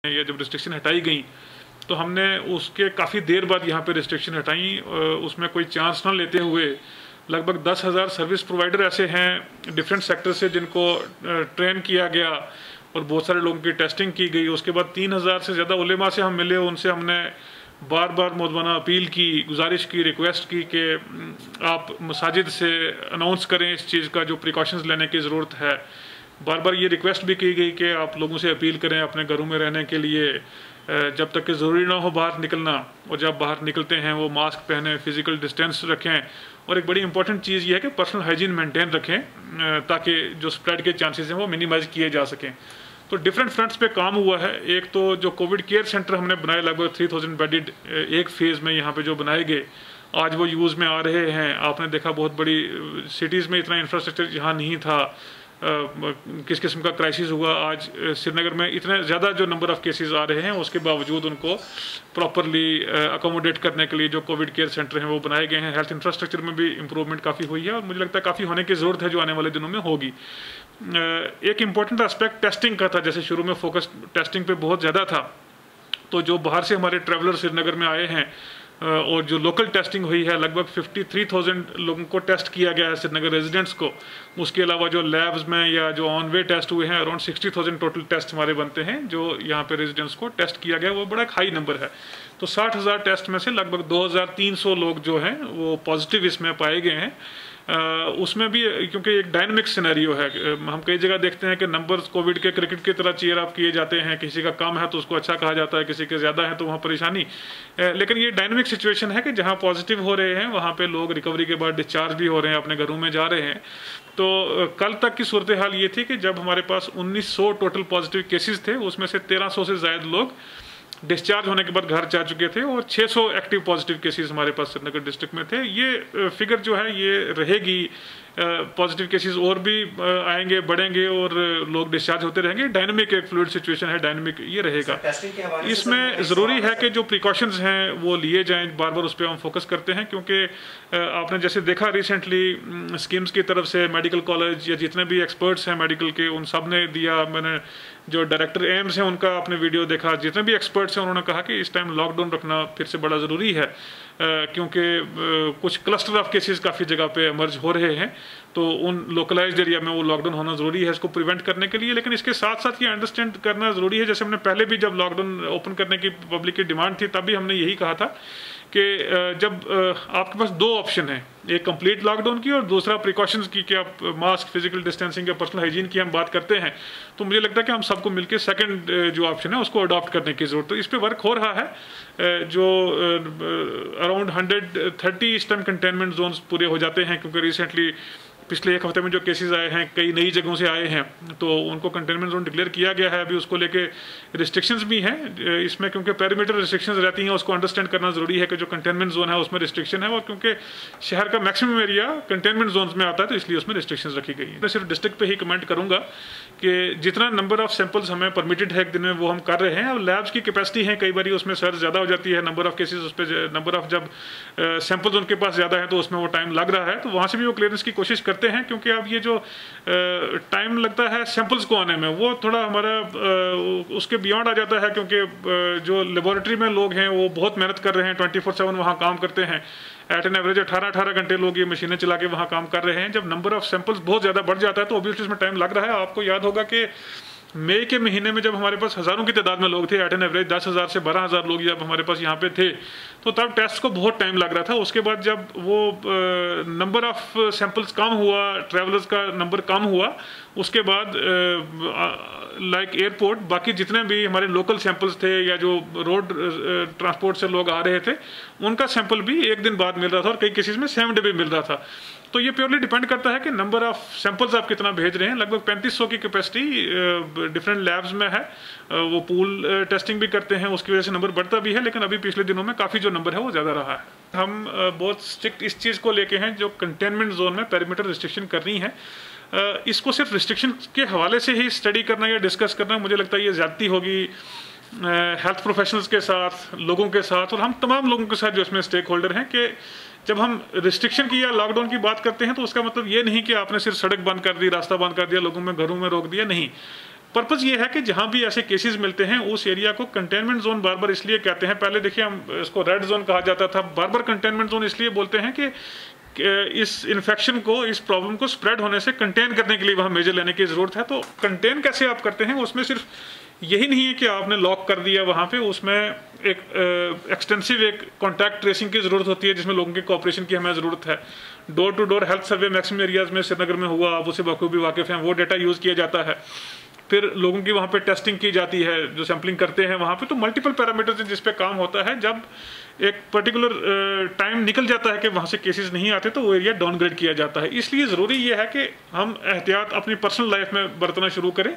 या जब रिस्ट्रिक्शन हटाई गई तो हमने उसके काफ़ी देर बाद यहाँ पे रिस्ट्रिक्शन हटाई। उसमें कोई चांस ना लेते हुए लगभग 10,000 सर्विस प्रोवाइडर ऐसे हैं डिफरेंट सेक्टर से जिनको ट्रेन किया गया और बहुत सारे लोगों की टेस्टिंग की गई। उसके बाद 3,000 से ज़्यादा उलेमा से हम मिले, उनसे हमने बार बार मौजूदा अपील की, गुजारिश की, रिक्वेस्ट की कि आप मसाजिद से अनाउंस करें इस चीज़ का जो प्रिकॉशंस लेने की ज़रूरत है। बार बार ये रिक्वेस्ट भी की गई कि आप लोगों से अपील करें अपने घरों में रहने के लिए, जब तक कि ज़रूरी ना हो बाहर निकलना, और जब बाहर निकलते हैं वो मास्क पहने, फिजिकल डिस्टेंस रखें, और एक बड़ी इंपॉर्टेंट चीज़ ये है कि पर्सनल हाइजीन मेंटेन रखें ताकि जो स्प्रेड के चांसेस हैं वो मिनिमाइज किए जा सकें। तो डिफरेंट फ्रंट्स पे काम हुआ है। एक तो जो कोविड केयर सेंटर हमने बनाए लगभग 3,000 बेडेड एक फेज़ में यहाँ पे जो बनाए गए, आज वो यूज़ में आ रहे हैं। आपने देखा बहुत बड़ी सिटीज़ में इतना इंफ्रास्ट्रक्चर यहाँ नहीं था, किस किस्म का क्राइसिस हुआ। आज श्रीनगर में इतने ज़्यादा जो नंबर ऑफ़ केसेस आ रहे हैं उसके बावजूद उनको प्रॉपरली अकोमोडेट करने के लिए जो कोविड केयर सेंटर हैं वो बनाए गए हैं। हेल्थ इंफ्रास्ट्रक्चर में भी इम्प्रूवमेंट काफ़ी हुई है और मुझे लगता है काफ़ी होने की ज़रूरत है जो आने वाले दिनों में होगी। एक इम्पॉर्टेंट एस्पेक्ट टेस्टिंग का था। जैसे शुरू में फोकस टेस्टिंग पे बहुत ज़्यादा था, तो जो बाहर से हमारे ट्रैवलर श्रीनगर में आए हैं और जो लोकल टेस्टिंग हुई है, लगभग 53,000 लोगों को टेस्ट किया गया है श्रीनगर रेजिडेंट्स को। उसके अलावा जो लैब्स में या जो ऑन वे टेस्ट हुए हैं, अराउंड 60,000 टोटल टेस्ट हमारे बनते हैं जो यहाँ पे रेजिडेंट्स को टेस्ट किया गया, वो बड़ा हाई नंबर है। तो 60,000 टेस्ट में से लगभग 2,300 लोग जो हैं वो पॉजिटिव इसमें पाए गए हैं। उसमें भी क्योंकि एक डायनामिक सिनेरियो है, हम कई जगह देखते हैं कि नंबर्स कोविड के क्रिकेट की तरह चीयर अप किए जाते हैं, किसी का कम है तो उसको अच्छा कहा जाता है, किसी के ज़्यादा है तो वहाँ परेशानी। लेकिन ये डायनामिक सिचुएशन है कि जहाँ पॉजिटिव हो रहे हैं वहाँ पे लोग रिकवरी के बाद डिस्चार्ज भी हो रहे हैं, अपने घरों में जा रहे हैं। तो कल तक की सूरत हाल ये थी कि जब हमारे पास 1900 टोटल पॉजिटिव केसेस थे, उसमें से 1300 से ज़्यादा लोग डिस्चार्ज होने के बाद घर जा चुके थे और 600 एक्टिव पॉजिटिव केसेस हमारे पास श्रीनगर डिस्ट्रिक्ट में थे। ये फिगर जो है ये रहेगी, पॉजिटिव केसेस और भी आएंगे, बढ़ेंगे और लोग डिस्चार्ज होते रहेंगे। डायनामिक एक फ्लूइड सिचुएशन है, डायनामिक ये रहेगा। इसमें ज़रूरी है कि जो प्रिकॉशंस हैं वो लिए जाएं, बार बार उस पर हम फोकस करते हैं क्योंकि आपने जैसे देखा रिसेंटली स्कीम्स की तरफ से मेडिकल कॉलेज या जितने भी एक्सपर्ट्स हैं मेडिकल के उन सब ने दिया। मैंने जो डायरेक्टर एम्स हैं उनका आपने वीडियो देखा, जितने भी एक्सपर्ट्स हैं उन्होंने कहा कि इस टाइम लॉकडाउन रखना फिर से बड़ा ज़रूरी है क्योंकि कुछ क्लस्टर ऑफ केसेस काफ़ी जगह पे इमर्ज हो रहे हैं, तो उन लोकलाइज्ड एरिया में वो लॉकडाउन होना ज़रूरी है इसको प्रिवेंट करने के लिए। लेकिन इसके साथ साथ ये अंडरस्टैंड करना ज़रूरी है, जैसे हमने पहले भी जब लॉकडाउन ओपन करने की पब्लिक की डिमांड थी तब भी हमने यही कहा था कि जब आपके पास दो ऑप्शन है, एक कंप्लीट लॉकडाउन की और दूसरा प्रिकॉशंस की, कि आप मास्क, फिजिकल डिस्टेंसिंग या पर्सनल हाइजीन की हम बात करते हैं, तो मुझे लगता है कि हम सबको मिलकर सेकंड जो ऑप्शन है उसको अडॉप्ट करने की ज़रूरत है। इस पर वर्क हो रहा है। जो अराउंड 130 इस टाइम कंटेनमेंट जोन्स पूरे हो जाते हैं क्योंकि रिसेंटली पिछले एक हफ्ते में जो केसेस आए हैं कई नई जगहों से आए हैं, तो उनको कंटेनमेंट जोन डिक्लेयर किया गया है। अभी उसको लेके रिस्ट्रिक्शंस भी हैं इसमें, क्योंकि पेरीमीटर रिस्ट्रिक्शंस रहती हैं, उसको अंडरस्टैंड करना ज़रूरी है कि जो कंटेनमेंट जोन है उसमें रिस्ट्रिक्शन है, और क्योंकि शहर का मैक्सिमम एरिया कंटेनमेंट जोन में आता है तो इसलिए उसमें रिस्ट्रिक्शंस रखी गई है। मैं सिर्फ डिस्ट्रिक्ट पे ही कमेंट करूँगा कि जितना नंबर ऑफ सैंपल्स हमें परमिटेड है एक दिन में वो हम कर रहे हैं। अब लैब्स की कैपेसिटी है, कई बार उसमें सर्च ज़्यादा हो जाती है, नंबर ऑफ केसेज उस पर, नंबर ऑफ जब सैंपल्स उनके पास ज़्यादा है तो उसमें वो टाइम लग रहा है, तो वहाँ से भी वो क्लियरेंस की कोशिश करते हैं। क्योंकि अब ये जो टाइम लगता है सैंपल्स को आने में वो थोड़ा हमारा उसके बियॉन्ड आ जाता है, क्योंकि जो लेबोरेटरी में लोग हैं वो बहुत मेहनत कर रहे हैं, 24/7 वहाँ काम करते हैं। एट एन एवरेज 18 घंटे लोग ये मशीनें चला के वहाँ काम कर रहे हैं। जब नंबर ऑफ सैंपल्स बहुत ज़्यादा बढ़ जाता है तो ऑब्वियसली इसमें टाइम लग रहा है। आपको याद होगा कि मई के महीने में जब हमारे पास हज़ारों की तादाद में लोग थे, एट एन एवरेज 10,000 से 12,000 लोग जब हमारे पास यहाँ पे थे, तो तब टेस्ट को बहुत टाइम लग रहा था। उसके बाद जब वो नंबर ऑफ सैंपल्स कम हुआ, ट्रैवलर्स का नंबर कम हुआ, उसके बाद लाइक एयरपोर्ट, बाकी जितने भी हमारे लोकल सैंपल्स थे या जो रोड ट्रांसपोर्ट से लोग आ रहे थे, उनका सैंपल भी एक दिन बाद मिल रहा था और कई केसेस में 7 डे भी मिल रहा था। तो ये प्योरली डिपेंड करता है कि नंबर ऑफ सैंपल्स आप कितना भेज रहे हैं। लगभग 3500 की कैपेसिटी डिफरेंट लैब्स में है, वो पूल टेस्टिंग भी करते हैं, उसकी वजह से नंबर बढ़ता भी है। लेकिन अभी पिछले दिनों में काफ़ी जो नंबर है वो ज़्यादा रहा है। हम बहुत स्ट्रिक्ट इस चीज़ को लेके हैं, जो कंटेनमेंट जोन में पेरीमीटर रिस्ट्रिक्शन करनी है, इसको सिर्फ रिस्ट्रिक्शन के हवाले से ही स्टडी करना या डिस्कस करना मुझे लगता है ये ज़्यादती होगी हेल्थ प्रोफेशनल्स के साथ, लोगों के साथ, और हम तमाम लोगों के साथ जो इसमें स्टेक होल्डर हैं, कि जब हम रिस्ट्रिक्शन की या लॉकडाउन की बात करते हैं तो उसका मतलब ये नहीं कि आपने सिर्फ सड़क बंद कर दी, रास्ता बंद कर दिया, लोगों में घरों में रोक दिया, नहीं। पर्पज़ ये है कि जहाँ भी ऐसे केसेस मिलते हैं उस एरिया को कंटेनमेंट जोन बार बार इसलिए कहते हैं, पहले देखिए हम इसको रेड जोन कहा जाता था, बार बार कंटेनमेंट जोन इसलिए बोलते हैं कि इस इन्फेक्शन को, इस प्रॉब्लम को स्प्रेड होने से कंटेन करने के लिए वहाँ मेजर लेने की ज़रूरत है। तो कंटेन कैसे आप करते हैं, उसमें सिर्फ यही नहीं है कि आपने लॉक कर दिया वहाँ पे, उसमें एक एक्सटेंसिव एक कॉन्टैक्ट ट्रेसिंग की ज़रूरत होती है जिसमें लोगों के कोऑपरेशन की हमें ज़रूरत है। Door to door health survey maximum areas में श्रीनगर में हुआ, आप उसे बखूबी वाकिफ़ हैं, वो डेटा यूज़ किया जाता है। फिर लोगों की वहाँ पे टेस्टिंग की जाती है, जो सैम्पलिंग करते हैं वहाँ पे, तो मल्टीपल पैरामीटर्स हैं जिस पे काम होता है। जब एक पर्टिकुलर टाइम निकल जाता है कि वहाँ से केसेस नहीं आते तो वो एरिया डाउनग्रेड किया जाता है। इसलिए ज़रूरी ये है कि हम एहतियात अपनी पर्सनल लाइफ में बरतना शुरू करें,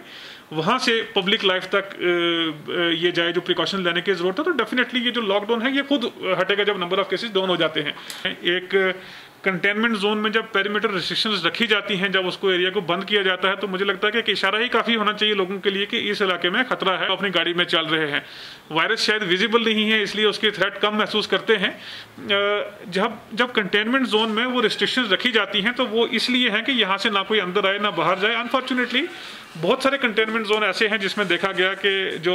वहाँ से पब्लिक लाइफ तक ये जाए जो प्रिकॉशन लेने की ज़रूरत है। तो डेफिनेटली ये जो लॉकडाउन है ये खुद हटेगा जब नंबर ऑफ केसेस डाउन हो जाते हैं। एक कंटेनमेंट जोन में जब पेरीमीटर रिस्ट्रिक्शंस रखी जाती हैं, जब उसको एरिया को बंद किया जाता है, तो मुझे लगता है कि एक इशारा ही काफ़ी होना चाहिए लोगों के लिए कि इस इलाके में खतरा है, अपनी गाड़ी में चल रहे हैं। वायरस शायद विजिबल नहीं है इसलिए उसकी थ्रेट कम महसूस करते हैं। जब कंटेनमेंट जोन में वो रिस्ट्रिक्शंस रखी जाती हैं तो वो इसलिए हैं कि यहाँ से ना कोई अंदर आए ना बाहर जाए। अनफॉर्चुनेटली बहुत सारे कंटेनमेंट जोन ऐसे हैं जिसमें देखा गया कि जो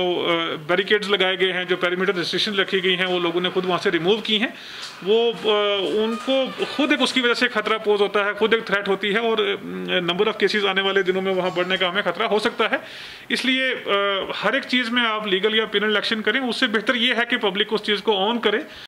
बैरिकेड्स लगाए गए हैं, जो पेरीमीटर रिस्ट्रिक्शन रखी गई हैं, वो लोगों ने खुद वहाँ से रिमूव की हैं। वो उनको खुद एक उसकी वजह से खतरा पोज होता है, खुद एक थ्रेट होती है और नंबर ऑफ केसेस आने वाले दिनों में वहाँ बढ़ने का हमें खतरा हो सकता है। इसलिए हर एक चीज़ में आप लीगल या पेनल एक्शन करें, उससे बेहतर ये है कि पब्लिक उस चीज़ को ऑन करे।